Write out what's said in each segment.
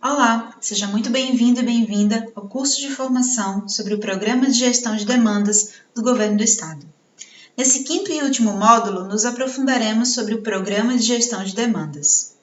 Olá, seja muito bem-vindo e bem-vinda ao curso de formação sobre o Programa de Gestão de Demandas do Governo do Estado. Nesse quinto e último módulo, nos aprofundaremos sobre o Programa de Gestão de Demandas.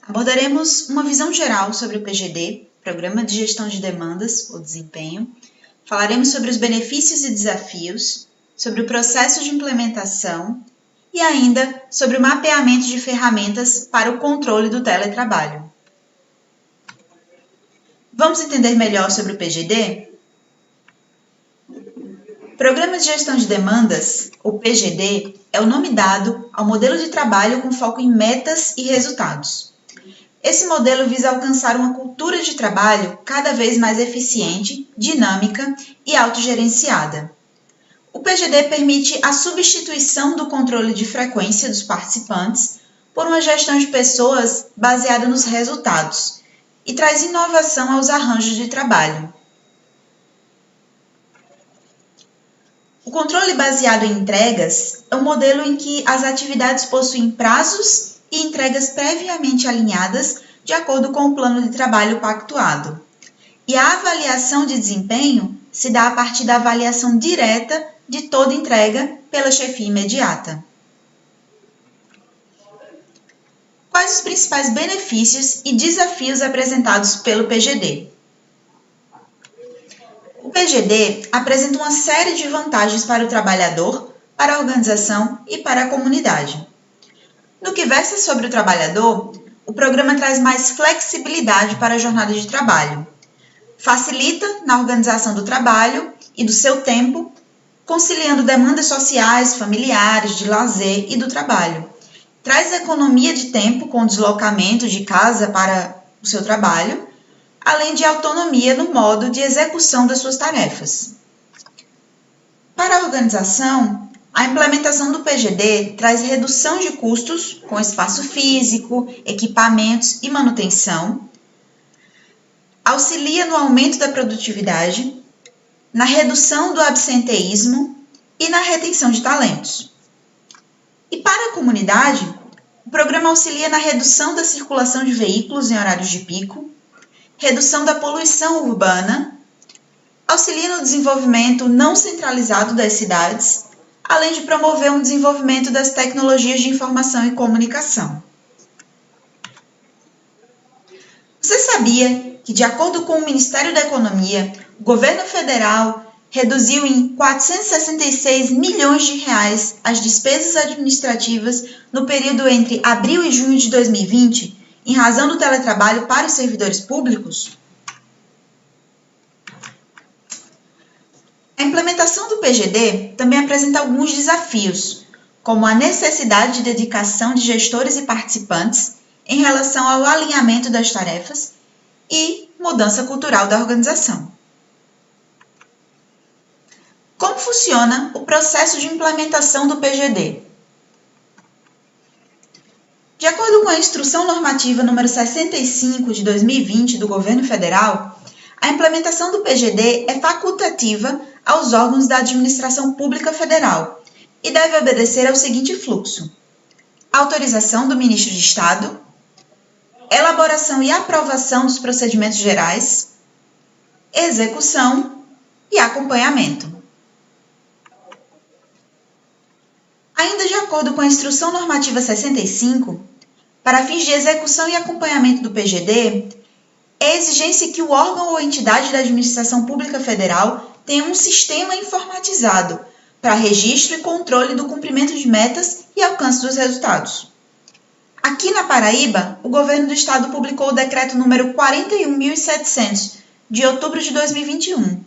Abordaremos uma visão geral sobre o PGD, Programa de Gestão de Demandas, ou Desempenho. Falaremos sobre os benefícios e desafios, sobre o processo de implementação e ainda sobre o mapeamento de ferramentas para o controle do teletrabalho. Vamos entender melhor sobre o PGD? Programa de Gestão de Demandas, ou PGD, é o nome dado ao modelo de trabalho com foco em metas e resultados. Esse modelo visa alcançar uma cultura de trabalho cada vez mais eficiente, dinâmica e autogerenciada. O PGD permite a substituição do controle de frequência dos participantes por uma gestão de pessoas baseada nos resultados e traz inovação aos arranjos de trabalho. O controle baseado em entregas é um modelo em que as atividades possuem prazos e entregas previamente alinhadas de acordo com o plano de trabalho pactuado. E a avaliação de desempenho se dá a partir da avaliação direta de toda entrega pela chefia imediata. Quais os principais benefícios e desafios apresentados pelo PGD? O PGD apresenta uma série de vantagens para o trabalhador, para a organização e para a comunidade. No que versa sobre o trabalhador, o programa traz mais flexibilidade para a jornada de trabalho, facilita na organização do trabalho e do seu tempo, conciliando demandas sociais, familiares, de lazer e do trabalho. Traz economia de tempo com deslocamento de casa para o seu trabalho, além de autonomia no modo de execução das suas tarefas. Para a organização, a implementação do PGD traz redução de custos com espaço físico, equipamentos e manutenção, auxilia no aumento da produtividade, na redução do absenteísmo e na retenção de talentos. E para a comunidade, o programa auxilia na redução da circulação de veículos em horários de pico, redução da poluição urbana, auxilia no desenvolvimento não centralizado das cidades, além de promover um desenvolvimento das tecnologias de informação e comunicação. Você sabia que, de acordo com o Ministério da Economia, o governo federal reduziu em 466 milhões de reais as despesas administrativas no período entre abril e junho de 2020, em razão do teletrabalho para os servidores públicos? A implementação do PGD também apresenta alguns desafios, como a necessidade de dedicação de gestores e participantes em relação ao alinhamento das tarefas e mudança cultural da organização. Como funciona o processo de implementação do PGD? De acordo com a Instrução Normativa número 65 de 2020 do Governo Federal, a implementação do PGD é facultativa aos órgãos da Administração Pública Federal e deve obedecer ao seguinte fluxo: autorização do Ministro de Estado, elaboração e aprovação dos procedimentos gerais, execução e acompanhamento. Ainda de acordo com a Instrução Normativa 65, para fins de execução e acompanhamento do PGD, é exigência que o órgão ou entidade da Administração Pública Federal tenha um sistema informatizado para registro e controle do cumprimento de metas e alcance dos resultados. Aqui na Paraíba, o Governo do Estado publicou o Decreto número 41.700, de outubro de 2021,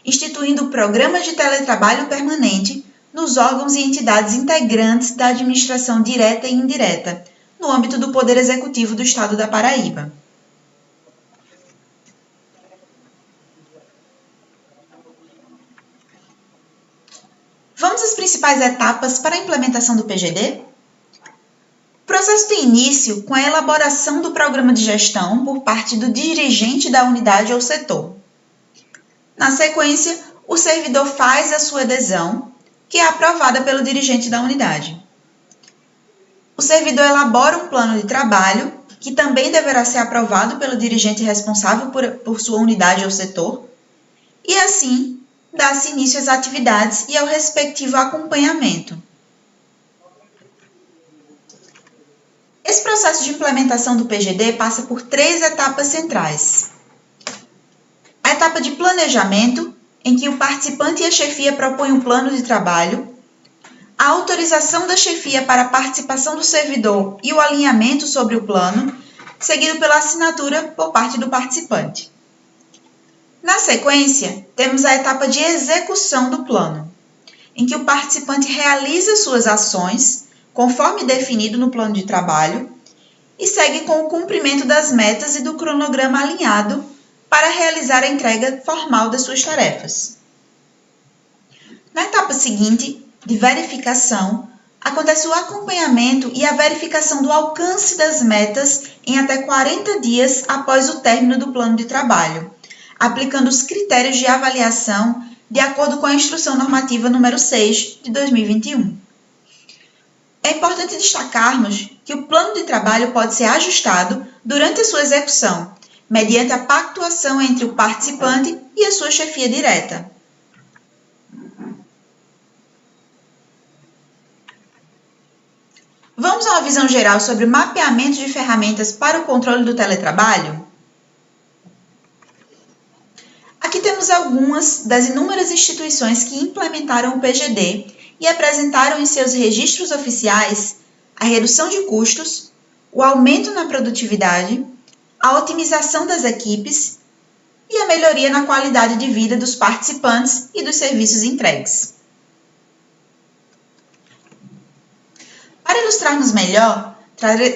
instituindo o Programa de Teletrabalho Permanente nos órgãos e entidades integrantes da administração direta e indireta, no âmbito do Poder Executivo do Estado da Paraíba. Vamos às principais etapas para a implementação do PGD? O processo tem início com a elaboração do programa de gestão por parte do dirigente da unidade ou setor. Na sequência, o servidor faz a sua adesão, que é aprovada pelo dirigente da unidade. O servidor elabora um plano de trabalho que também deverá ser aprovado pelo dirigente responsável por sua unidade ou setor, e assim dá-se início às atividades e ao respectivo acompanhamento. Esse processo de implementação do PGD passa por 3 etapas centrais. A etapa de planejamento, em que o participante e a chefia propõem um plano de trabalho, a autorização da chefia para a participação do servidor e o alinhamento sobre o plano, seguido pela assinatura por parte do participante. Na sequência, temos a etapa de execução do plano, em que o participante realiza suas ações, conforme definido no plano de trabalho, e segue com o cumprimento das metas e do cronograma alinhado para realizar a entrega formal das suas tarefas. Na etapa seguinte, de verificação, acontece o acompanhamento e a verificação do alcance das metas em até 40 dias após o término do plano de trabalho, aplicando os critérios de avaliação de acordo com a Instrução Normativa número 6 de 2021. É importante destacarmos que o plano de trabalho pode ser ajustado durante a sua execução, mediante a pactuação entre o participante e a sua chefia direta. Vamos a uma visão geral sobre o mapeamento de ferramentas para o controle do teletrabalho? Aqui temos algumas das inúmeras instituições que implementaram o PGD e apresentaram em seus registros oficiais a redução de custos, o aumento na produtividade, a otimização das equipes e a melhoria na qualidade de vida dos participantes e dos serviços entregues. Para ilustrarmos melhor,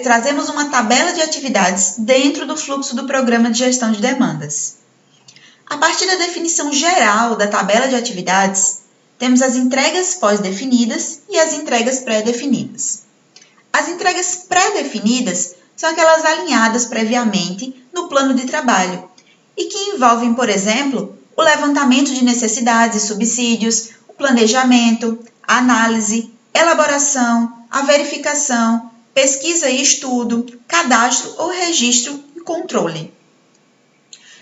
trazemos uma tabela de atividades dentro do fluxo do Programa de Gestão de Demandas. A partir da definição geral da tabela de atividades, temos as entregas pós-definidas e as entregas pré-definidas. As entregas pré-definidas são aquelas alinhadas previamente no plano de trabalho e que envolvem, por exemplo, o levantamento de necessidades e subsídios, o planejamento, a análise, elaboração, a verificação, pesquisa e estudo, cadastro ou registro e controle.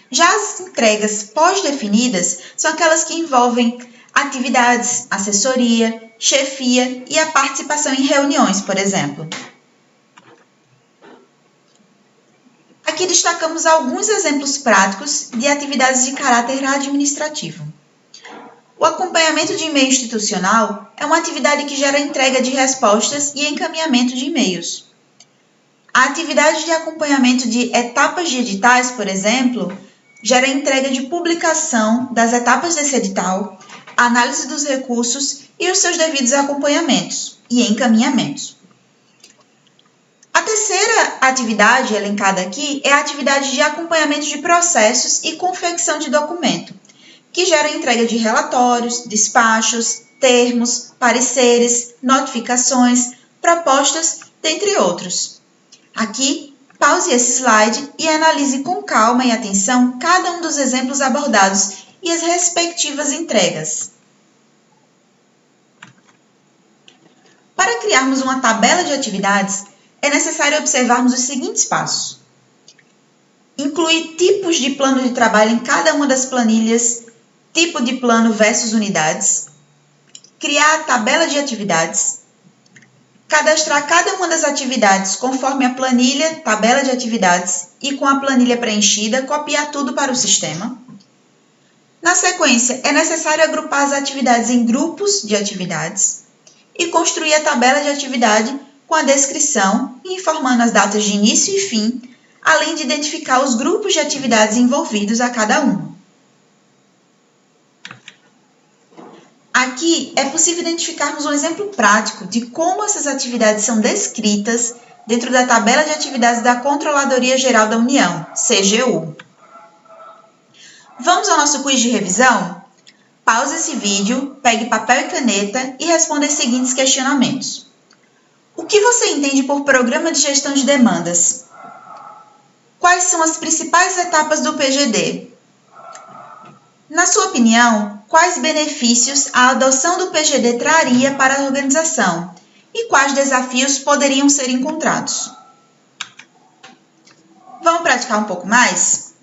Já as entregas pós-definidas são aquelas que envolvem atividades, assessoria, chefia e a participação em reuniões, por exemplo. Aqui destacamos alguns exemplos práticos de atividades de caráter administrativo. O acompanhamento de e-mail institucional é uma atividade que gera entrega de respostas e encaminhamento de e-mails. A atividade de acompanhamento de etapas de editais, por exemplo, gera entrega de publicação das etapas desse edital, análise dos recursos e os seus devidos acompanhamentos e encaminhamentos. A terceira atividade elencada aqui é a atividade de acompanhamento de processos e confecção de documento, que gera entrega de relatórios, despachos, termos, pareceres, notificações, propostas, dentre outros. Aqui, pause esse slide e analise com calma e atenção cada um dos exemplos abordados e as respectivas entregas. Para criarmos uma tabela de atividades, é necessário observarmos os seguintes passos. Incluir tipos de plano de trabalho em cada uma das planilhas, tipo de plano versus unidades, criar a tabela de atividades, cadastrar cada uma das atividades conforme a planilha, tabela de atividades e com a planilha preenchida, copiar tudo para o sistema. Na sequência, é necessário agrupar as atividades em grupos de atividades e construir a tabela de atividade com a descrição e informando as datas de início e fim, além de identificar os grupos de atividades envolvidos a cada uma. Aqui é possível identificarmos um exemplo prático de como essas atividades são descritas dentro da tabela de atividades da Controladoria Geral da União, CGU. Vamos ao nosso quiz de revisão? Pause esse vídeo, pegue papel e caneta e responda os seguintes questionamentos. O que você entende por Programa de Gestão de Demandas? Quais são as principais etapas do PGD? Na sua opinião, quais benefícios a adoção do PGD traria para a organização e quais desafios poderiam ser encontrados? praticar um pouco mais?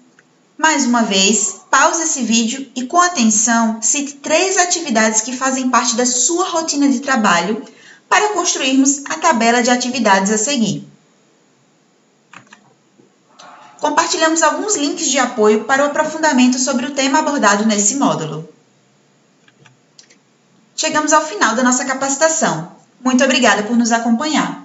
Mais uma vez, pause esse vídeo e, com atenção, cite 3 atividades que fazem parte da sua rotina de trabalho para construirmos a tabela de atividades a seguir. Compartilhamos alguns links de apoio para o aprofundamento sobre o tema abordado nesse módulo. Chegamos ao final da nossa capacitação. Muito obrigada por nos acompanhar.